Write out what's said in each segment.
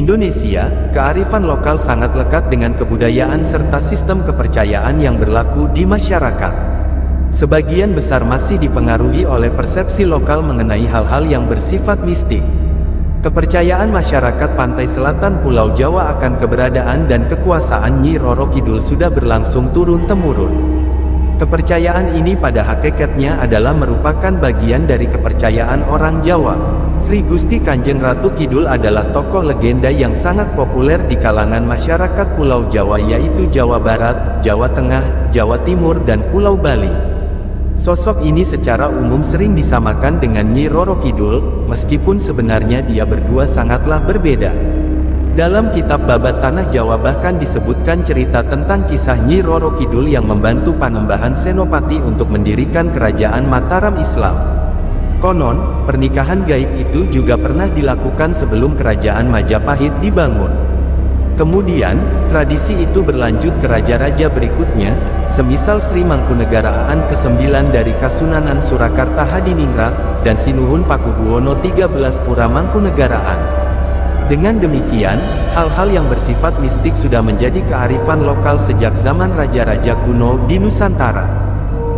Indonesia, kearifan lokal sangat lekat dengan kebudayaan serta sistem kepercayaan yang berlaku di masyarakat. Sebagian besar masih dipengaruhi oleh persepsi lokal mengenai hal-hal yang bersifat mistik. Kepercayaan masyarakat pantai selatan Pulau Jawa akan keberadaan dan kekuasaan Nyi Roro Kidul sudah berlangsung turun-temurun. Kepercayaan ini pada hakikatnya adalah merupakan bagian dari kepercayaan orang Jawa. Sri Gusti Kanjeng Ratu Kidul adalah tokoh legenda yang sangat populer di kalangan masyarakat Pulau Jawa, yaitu Jawa Barat, Jawa Tengah, Jawa Timur dan Pulau Bali. Sosok ini secara umum sering disamakan dengan Nyi Roro Kidul, meskipun sebenarnya dia berdua sangatlah berbeda. Dalam kitab Babat Tanah Jawa bahkan disebutkan cerita tentang kisah Nyi Roro Kidul yang membantu Panembahan Senopati untuk mendirikan kerajaan Mataram Islam. Konon, pernikahan gaib itu juga pernah dilakukan sebelum kerajaan Majapahit dibangun. Kemudian, tradisi itu berlanjut ke raja-raja berikutnya, semisal Sri Mangkunegaraan ke-9 dari Kasunanan Surakarta Hadiningrat, dan Sinuhun Pakubuwono XIII Pura Mangkunegaraan. Dengan demikian, hal-hal yang bersifat mistik sudah menjadi kearifan lokal sejak zaman raja-raja kuno di Nusantara.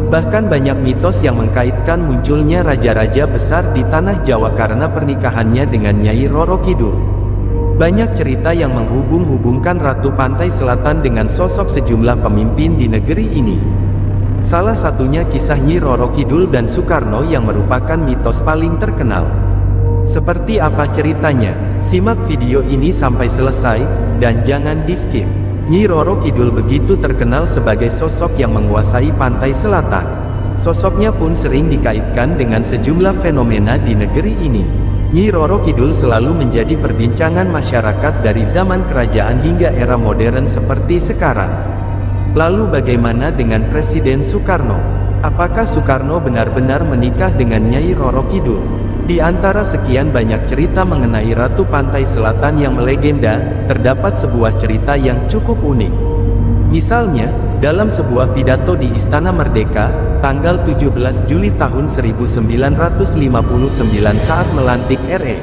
Bahkan banyak mitos yang mengkaitkan munculnya raja-raja besar di tanah Jawa karena pernikahannya dengan Nyai Roro Kidul. Banyak cerita yang menghubung-hubungkan Ratu Pantai Selatan dengan sosok sejumlah pemimpin di negeri ini. Salah satunya kisah Nyi Roro Kidul dan Soekarno yang merupakan mitos paling terkenal. Seperti apa ceritanya? Simak video ini sampai selesai, dan jangan di-skip. Nyi Roro Kidul begitu terkenal sebagai sosok yang menguasai pantai selatan. Sosoknya pun sering dikaitkan dengan sejumlah fenomena di negeri ini. Nyi Roro Kidul selalu menjadi perbincangan masyarakat dari zaman kerajaan hingga era modern seperti sekarang. Lalu bagaimana dengan Presiden Soekarno? Apakah Soekarno benar-benar menikah dengan Nyai Roro Kidul? Di antara sekian banyak cerita mengenai Ratu Pantai Selatan yang melegenda, terdapat sebuah cerita yang cukup unik. Misalnya, dalam sebuah pidato di Istana Merdeka, tanggal 17 Juli tahun 1959 saat melantik R.E.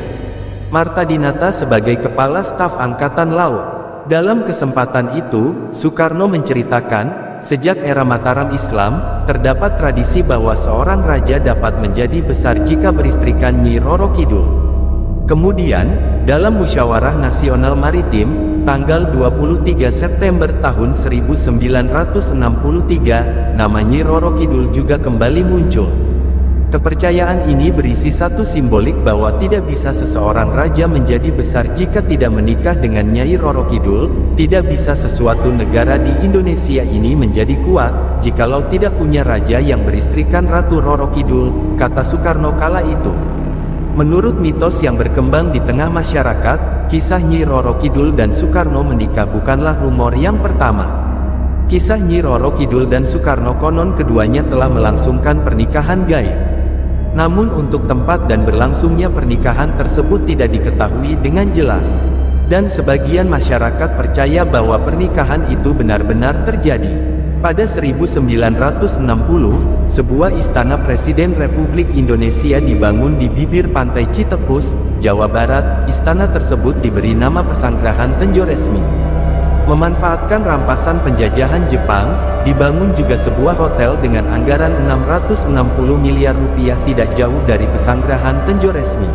Martadinata sebagai Kepala Staf Angkatan Laut. Dalam kesempatan itu, Soekarno menceritakan, sejak era Mataram Islam, terdapat tradisi bahwa seorang raja dapat menjadi besar jika beristrikan Nyi Roro Kidul. Kemudian, dalam Musyawarah Nasional Maritim, tanggal 23 September tahun 1963, nama Nyi Roro Kidul juga kembali muncul. Kepercayaan ini berisi satu simbolik bahwa tidak bisa seseorang raja menjadi besar jika tidak menikah dengan Nyai Roro Kidul, tidak bisa sesuatu negara di Indonesia ini menjadi kuat, jikalau tidak punya raja yang beristrikan Ratu Roro Kidul, kata Soekarno kala itu. Menurut mitos yang berkembang di tengah masyarakat, kisah Nyi Roro Kidul dan Soekarno menikah bukanlah rumor yang pertama. Kisah Nyi Roro Kidul dan Soekarno konon keduanya telah melangsungkan pernikahan gaib. Namun untuk tempat dan berlangsungnya pernikahan tersebut tidak diketahui dengan jelas. Dan sebagian masyarakat percaya bahwa pernikahan itu benar-benar terjadi. Pada 1960, sebuah istana Presiden Republik Indonesia dibangun di bibir pantai Citepus, Jawa Barat. Istana tersebut diberi nama Pesanggerahan Tenjoresmi. Memanfaatkan rampasan penjajahan Jepang, dibangun juga sebuah hotel dengan anggaran 660 miliar rupiah tidak jauh dari Pesanggerahan Tenjoresmi.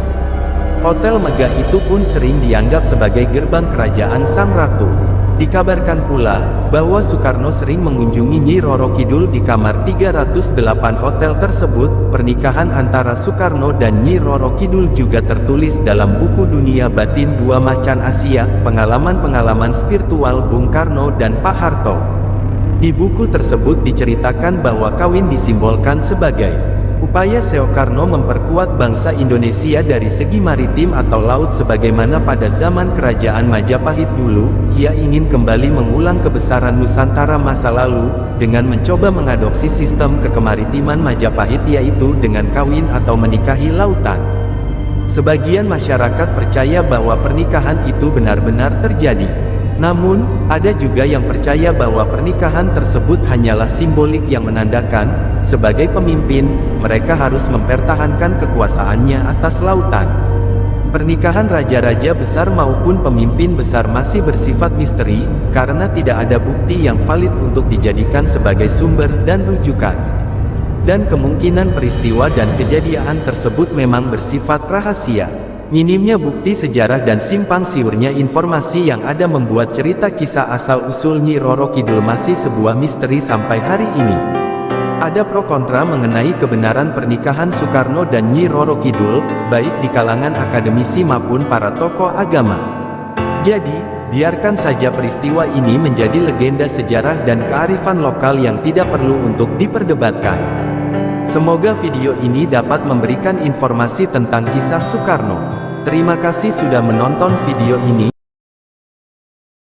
Hotel megah itu pun sering dianggap sebagai gerbang kerajaan Sang Ratu. Dikabarkan pula, bahwa Soekarno sering mengunjungi Nyi Roro Kidul di kamar 308 hotel tersebut. Pernikahan antara Soekarno dan Nyi Roro Kidul juga tertulis dalam buku Dunia Batin Dua Macan Asia, pengalaman-pengalaman spiritual Bung Karno dan Pak Harto. Di buku tersebut diceritakan bahwa kawin disimbolkan sebagai upaya Soekarno memperkuat bangsa Indonesia dari segi maritim atau laut sebagaimana pada zaman kerajaan Majapahit dulu. Ia ingin kembali mengulang kebesaran Nusantara masa lalu, dengan mencoba mengadopsi sistem kekemaritiman Majapahit yaitu dengan kawin atau menikahi lautan. Sebagian masyarakat percaya bahwa pernikahan itu benar-benar terjadi. Namun, ada juga yang percaya bahwa pernikahan tersebut hanyalah simbolik yang menandakan, sebagai pemimpin, mereka harus mempertahankan kekuasaannya atas lautan. Pernikahan raja-raja besar maupun pemimpin besar masih bersifat misteri, karena tidak ada bukti yang valid untuk dijadikan sebagai sumber dan rujukan. Dan kemungkinan peristiwa dan kejadian tersebut memang bersifat rahasia. Minimnya bukti sejarah dan simpang siurnya informasi yang ada membuat cerita kisah asal-usul Nyi Roro Kidul masih sebuah misteri sampai hari ini. Ada pro kontra mengenai kebenaran pernikahan Soekarno dan Nyi Roro Kidul, baik di kalangan akademisi maupun para tokoh agama. Jadi, biarkan saja peristiwa ini menjadi legenda sejarah dan kearifan lokal yang tidak perlu untuk diperdebatkan. Semoga video ini dapat memberikan informasi tentang kisah Soekarno. Terima kasih sudah menonton video ini.